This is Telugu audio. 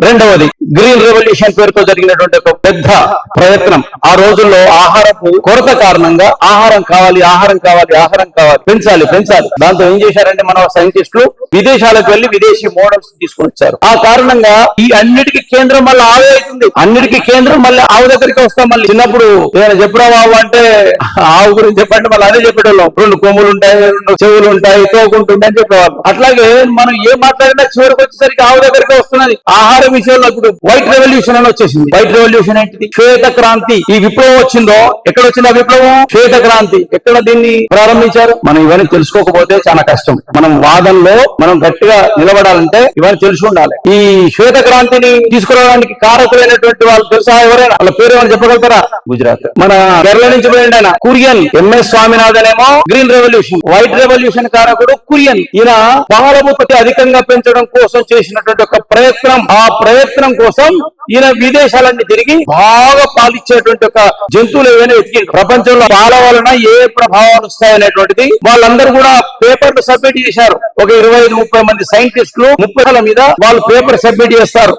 రెండవది గ్రీన్ రెవల్యూషన్ పేరుతో జరిగినటువంటి ఒక పెద్ద ప్రయత్నం. ఆ రోజుల్లో ఆహారపు కొరత కారణంగా ఆహారం కావాలి పెంచాలి. దాంతో ఏం చేశారంటే మన సైంటిస్టులు విదేశాలకు వెళ్లి విదేశీ మోడల్స్ తీసుకుని వచ్చారు. ఆ కారణంగా ఈ అన్నిటికీ కేంద్రం మళ్ళీ ఆవే అవుతుంది. అన్నిటికీ కేంద్రం మళ్ళీ ఆవు దగ్గరికి వస్తాం. మళ్ళీ చిన్నప్పుడు ఏదైనా చెప్పరా బాబు అంటే ఆవు గురించి చెప్పండి మళ్ళీ అదే చెప్పేటోళ్ళం. 2 కొమ్ములు ఉంటాయి, 2 చెవులు ఉంటాయి, తోకుంటుంటాయి అని చెప్పేవాళ్ళు. అట్లాగే మనం ఏం మాట్లాడినా చివరికి వచ్చేసరికి ఆవు దగ్గరికి వస్తున్నది. ఆహార విషయంలో ఇప్పుడు వైట్ రెవల్యూషన్ అని వచ్చేసింది. వైట్ రెవల్యూషన్ ఏంటిది? శ్వేత క్రాంతి. ఈ విప్లవం వచ్చిందో ఎక్కడ వచ్చింది? ఆ విప్లవం శ్వేత క్రాంతి. ఎక్కడ దీన్ని ప్రారంభించారు? మనం ఇవన్నీ తెలుసుకోకపోతే చాలా కష్టం. మనం వాదనలో మనం గట్టిగా నిలబడాలంటే ఇవన్నీ తెలిసి ఉండాలి. ఈ శ్వేత క్రాంతిని తీసుకురావడానికి కారకులైనటువంటి వాళ్ళు తెలుసా? ఎవరైనా వాళ్ళ పేరు ఏమైనా చెప్పగలుగుతారా? గుజరాత్. మన కేరళ నుంచి పోయింది ఆయన కురియన్. ఎంఎస్ స్వామినాథన్ ఏమో గ్రీన్ రెవల్యూషన్, వైట్ రెవల్యూషన్ కారకుడు కురియన్. ఈయన పాల ఉత్పత్తి అధికంగా పెంచడం కోసం చేసినటువంటి ఒక ప్రయత్నం. ఆ ప్రయత్నం కోసం ఈయన విదేశాలన్నీ తిరిగి బాగా పాలిచ్చేటువంటి ఒక జంతువులు ఏవైనా ఎతికి ప్రపంచంలో పాల వలన ఏ ప్రభావాలు వస్తాయనేటువంటిది వాళ్ళందరూ కూడా పేపర్లు సబ్మిట్ చేశారు. ఒక 25-30 మంది సైంటిస్టులు 30 మీద వాళ్ళు పేపర్ సబ్మిట్ చేస్తారు.